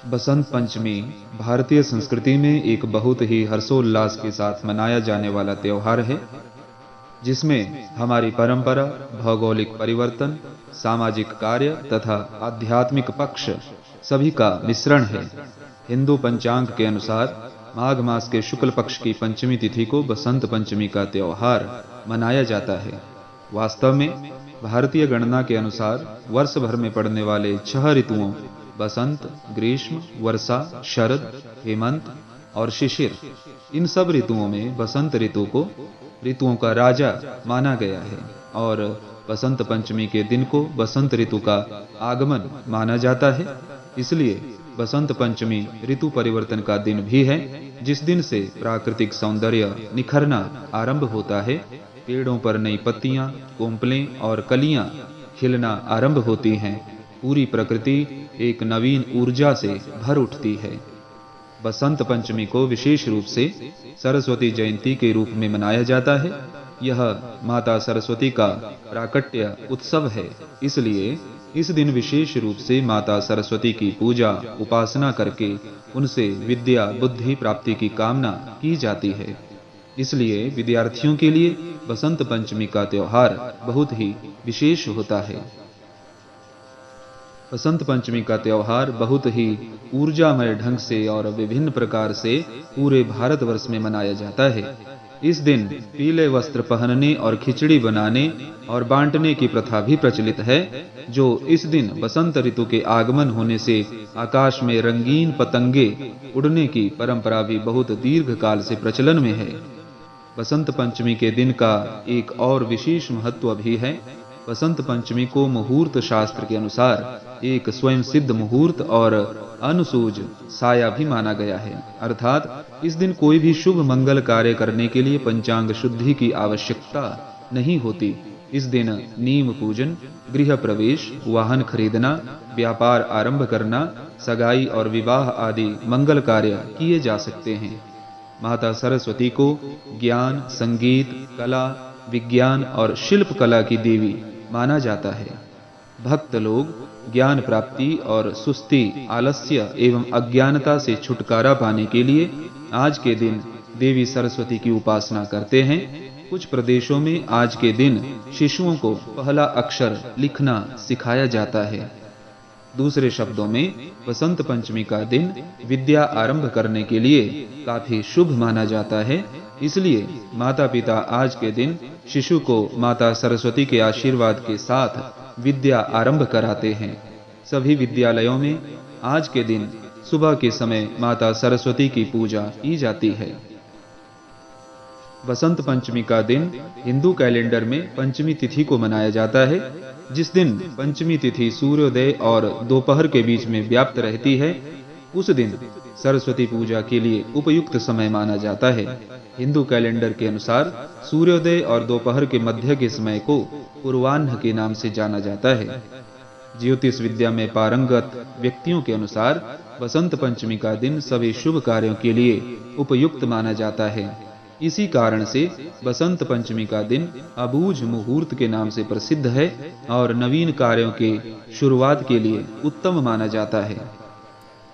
बसंत पंचमी भारतीय संस्कृति में एक बहुत ही हर्षोल्लास के साथ मनाया जाने वाला त्योहार है, जिसमें हमारी परंपरा, भौगोलिक परिवर्तन, सामाजिक कार्य तथा आध्यात्मिक पक्ष सभी का मिश्रण है। हिंदू पंचांग के अनुसार माघ मास के शुक्ल पक्ष की पंचमी तिथि को बसंत पंचमी का त्योहार मनाया जाता है। वास्तव में भारतीय गणना के अनुसार वर्ष भर में पड़ने वाले 6 ऋतुओं बसंत, ग्रीष्म, वर्षा, शरद, हेमंत और शिशिर, इन सब ऋतुओं में बसंत ऋतु को ऋतुओं का राजा माना गया है और बसंत पंचमी के दिन को बसंत ऋतु का आगमन माना जाता है। इसलिए बसंत पंचमी ऋतु परिवर्तन का दिन भी है, जिस दिन से प्राकृतिक सौंदर्य निखरना आरंभ होता है। पेड़ों पर नई पत्तियां, कोंपलें और कलियां खिलना आरंभ होती हैं। पूरी प्रकृति एक नवीन ऊर्जा से भर उठती है। बसंत पंचमी को विशेष रूप से सरस्वती जयंती के रूप में मनाया जाता है। यह माता सरस्वती का प्राकट्य उत्सव है, इसलिए इस दिन विशेष रूप से माता सरस्वती की पूजा उपासना करके उनसे विद्या बुद्धि प्राप्ति की कामना की जाती है। इसलिए विद्यार्थियों के लिए बसंत पंचमी का त्योहार बहुत ही विशेष होता है। बसंत पंचमी का त्योहार बहुत ही ऊर्जामय ढंग से और विभिन्न प्रकार से पूरे भारतवर्ष में मनाया जाता है। इस दिन पीले वस्त्र पहनने और खिचड़ी बनाने और बांटने की प्रथा भी प्रचलित है, जो इस दिन बसंत ऋतु के आगमन होने से आकाश में रंगीन पतंगे उड़ने की परंपरा भी बहुत दीर्घ काल से प्रचलन में है। बसंत पंचमी के दिन का एक और विशेष महत्व भी है। बसंत पंचमी को मुहूर्त शास्त्र के अनुसार एक स्वयं सिद्ध मुहूर्त और अनुसूज साया भी माना गया है, अर्थात इस दिन कोई भी शुभ मंगल कार्य करने के लिए पंचांग शुद्धि की आवश्यकता नहीं होती। इस दिन नीम पूजन, गृह प्रवेश, वाहन खरीदना, व्यापार आरंभ करना, सगाई और विवाह आदि मंगल कार्य किए जा सकते हैं। माता सरस्वती को ज्ञान, संगीत, कला, विज्ञान और शिल्प कला की देवी माना जाता है। भक्त लोग ज्ञान प्राप्ति और सुस्ती, आलस्य एवं अज्ञानता से छुटकारा पाने के लिए आज के दिन देवी सरस्वती की उपासना करते हैं। कुछ प्रदेशों में आज के दिन शिशुओं को पहला अक्षर लिखना सिखाया जाता है। दूसरे शब्दों में बसंत पंचमी का दिन विद्या आरंभ करने के लिए काफी शुभ माना जाता है। इसलिए माता पिता आज के दिन शिशु को माता सरस्वती के आशीर्वाद के साथ विद्या आरंभ कराते हैं। सभी विद्यालयों में आज के दिन सुबह के समय माता सरस्वती की पूजा की जाती है। बसंत पंचमी का दिन हिंदू कैलेंडर में पंचमी तिथि को मनाया जाता है। जिस दिन पंचमी तिथि सूर्योदय और दोपहर के बीच में व्याप्त रहती है, उस दिन सरस्वती पूजा के लिए उपयुक्त समय माना जाता है। हिंदू कैलेंडर के अनुसार सूर्योदय और दोपहर के मध्य के समय को पूर्वाह्न के नाम से जाना जाता है। ज्योतिष विद्या में पारंगत व्यक्तियों के अनुसार बसंत पंचमी का दिन सभी शुभ कार्यों के लिए उपयुक्त माना जाता है। इसी कारण से बसंत पंचमी का दिन अबूझ मुहूर्त के नाम से प्रसिद्ध है और नवीन कार्यों के शुरुआत के लिए उत्तम माना जाता है।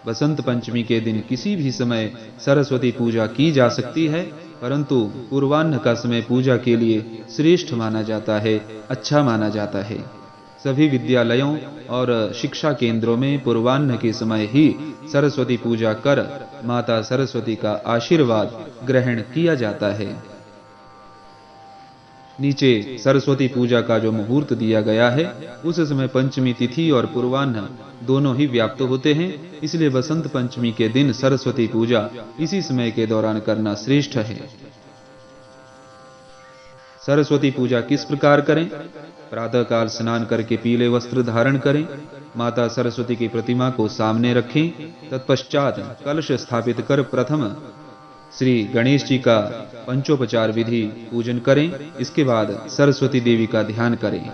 बसंत पंचमी के दिन किसी भी समय सरस्वती पूजा की जा सकती है, परंतु पूर्वाह्न का समय पूजा के लिए श्रेष्ठ माना जाता है, अच्छा माना जाता है। सभी विद्यालयों और शिक्षा केंद्रों में पूर्वाह्न के समय ही सरस्वती पूजा कर माता सरस्वती का आशीर्वाद ग्रहण किया जाता है। नीचे सरस्वती पूजा का जो मुहूर्त दिया गया है, उस समय पंचमी तिथि और पूर्वाह्न दोनों ही व्याप्त होते हैं। इसलिए बसंत पंचमी के दिन सरस्वती पूजा इसी समय के दौरान करना श्रेष्ठ है। सरस्वती पूजा किस प्रकार करें? प्रातःकाल स्नान करके पीले वस्त्र धारण करें, माता सरस्वती की प्रतिमा को सामने रखें, तत्पश्चात कलश स्थापित कर प्रथम श्री गणेश जी का पंचोपचार विधि पूजन करें। इसके बाद सरस्वती देवी का ध्यान करें।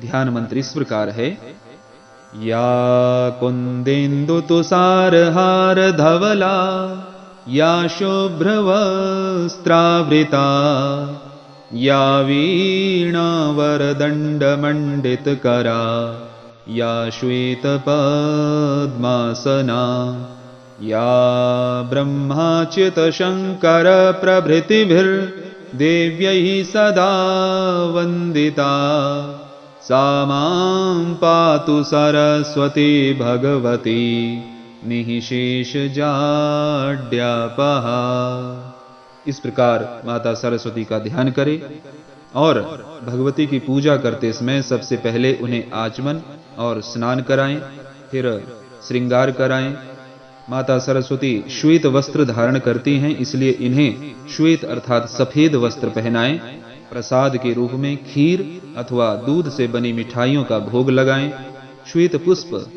ध्यान मंत्र इस प्रकार है: या कुंदेन्दु तुषार हार धवला, या शुभ्र वस्त्रावृता, या वीणा वरदंड मंडित करा, या श्वेतपद्मासना, या ब्रह्माच्युतशङ्कर प्रभृतिभिर्देव्यैः सदा वन्दिता, सा मां पातु सरस्वती भगवती निःशेषजाड्यापहा। इस प्रकार माता सरस्वती का ध्यान करें और भगवती की पूजा करते समय सबसे पहले उन्हें आचमन और स्नान कराएं, फिर श्रृंगार कराएं। माता सरस्वती श्वेत वस्त्र धारण करती हैं, इसलिए इन्हें श्वेत अर्थात सफेद वस्त्र पहनाएं। प्रसाद के रूप में खीर अथवा दूध से बनी मिठाइयों का भोग लगाएं। श्वेत पुष्प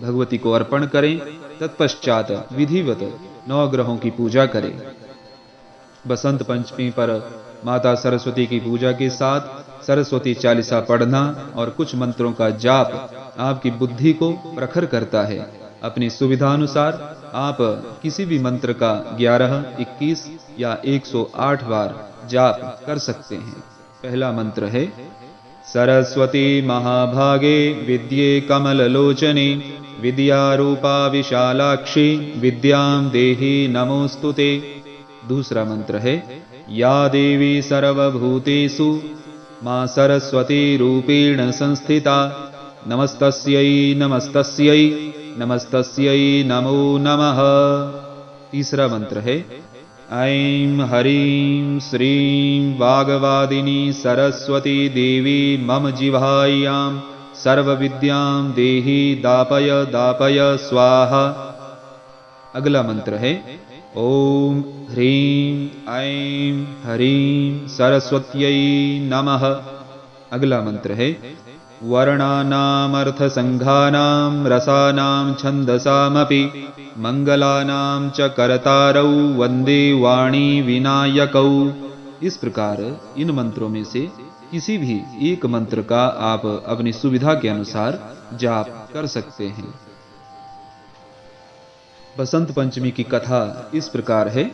भगवती को अर्पण करें। तत्पश्चात विधिवत नवग्रहों की पूजा करें। बसंत पंचमी पर माता सरस्वती की पूजा के साथ सरस्वती चालीसा पढ़ना और कुछ मंत्रों का जाप आपकी बुद्धि को प्रखर करता है। अपनी सुविधानुसार आप किसी भी मंत्र का 11, 21 या 108 बार जाप कर सकते हैं। पहला मंत्र है सरस्वती महाभागे विद्ये कमललोचने, विद्यारूपा विशालाक्षी विद्यां देहि नमोस्तुते। दूसरा मंत्र है या देवी सर्वभूतेषु मां सरस्वती रूपेण संस्थिता, नमस्तस्यै नमस्तस्यै नमस्तस्यै नमो नमः। तीसरा मंत्र है ऐं ह्रीं श्रीं वाग्वादिनी सरस्वती देवी मम जिह्वायां सर्वविद्यां देहि दापय दापय स्वाहा। अगला मंत्र है ओम ह्रीं ऐं ह्रीं सरस्वत्यै नमः। अगला मंत्र है वर्णानामर्थसंघानां रसानां छन्दसामपि मंगलानां च करतारौ वंदे वाणी विनायकौ। इस प्रकार इन मंत्रों में से किसी भी एक मंत्र का आप अपनी सुविधा के अनुसार जाप कर सकते हैं। बसंत पंचमी की कथा इस प्रकार है।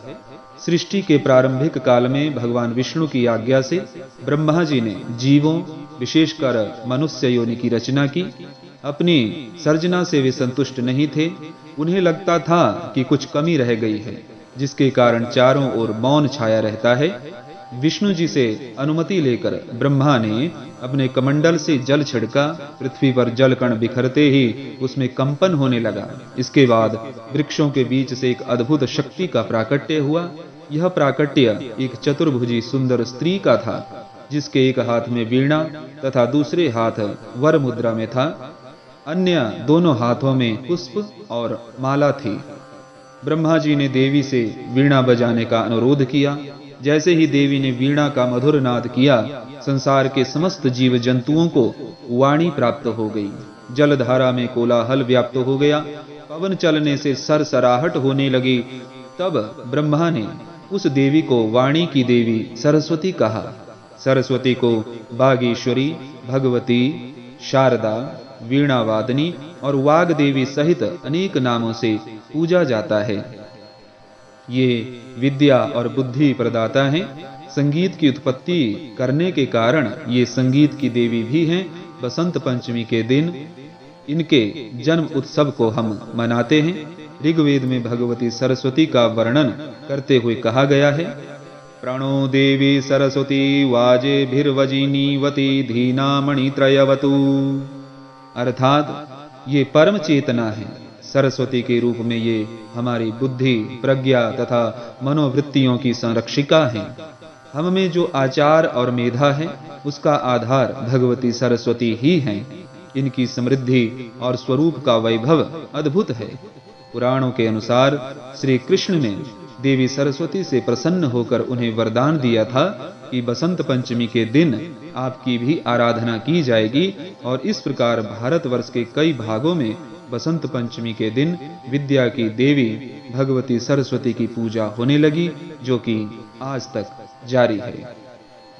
सृष्टि के प्रारंभिक काल में भगवान विष्णु की आज्ञा से ब्रह्मा जी ने जीवों विशेषकर मनुष्य योनि की रचना की। अपनी सर्जना से वे संतुष्ट नहीं थे। उन्हें लगता था कि कुछ कमी रह गई है, जिसके कारण चारों ओर मौन छाया रहता है। विष्णु जी से अनुमति लेकर ब्रह्मा ने अपने कमंडल से जल छिड़का। पृथ्वी पर जल कण बिखरते ही उसमें कंपन होने लगा। इसके बाद वृक्षों के बीच से एक अद्भुत शक्ति का प्राकट्य हुआ। यह प्राकट्य एक चतुर्भुजी सुंदर स्त्री का था, जिसके एक हाथ में वीणा तथा दूसरे हाथ वर मुद्रा में था। अन्य दोनों हाथों में पुष्प और माला थी। ब्रह्मा जी ने देवी से वीणा बजाने का अनुरोध किया। जैसे ही देवी ने वीणा का मधुर नाद किया, संसार के समस्त जीव जंतुओं को वाणी प्राप्त हो गई। जलधारा में कोलाहल व्याप्त हो गया। पवन चलने से सरसराहट होने लगी। तब ब्रह्मा ने उस देवी को वाणी की देवी सरस्वती कहा। सरस्वती को बागेश्वरी, भगवती, शारदा, वीणावादनी और वाग देवी सहित अनेक नामों से पूजा जाता है। ये विद्या और बुद्धि प्रदाता हैं। संगीत की उत्पत्ति करने के कारण ये संगीत की देवी भी हैं। बसंत पंचमी के दिन इनके जन्म उत्सव को हम मनाते हैं। ऋग्वेद में भगवती सरस्वती का वर्णन करते हुए कहा गया है प्रणो देवी सरस्वती वाजेभिर्वजिनीवती धीनामणित्रयवतु। अर्थात ये परम चेतना है। सरस्वती के रूप में ये हमारी बुद्धि, प्रज्ञा तथा मनोवृत्तियों की संरक्षिका हैं। हम में जो आचार और मेधा है, उसका आधार भगवती सरस्वती ही हैं। इनकी समृद्धि और स्वरूप का वैभव अद्भुत है। पुराणों के अनुसार श्री कृष्ण ने देवी सरस्वती से प्रसन्न होकर उन्हें वरदान दिया था कि बसंत पंचमी के दिन आपकी भी आराधना की जाएगी। और इस प्रकार भारतवर्ष के कई भागों में बसंत पंचमी के दिन विद्या की देवी भगवती सरस्वती की पूजा होने लगी, जो कि आज तक जारी है।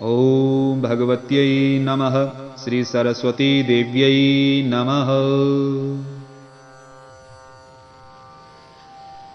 ओम भगवत्यै नमः। श्री सरस्वती देव्यै नमः।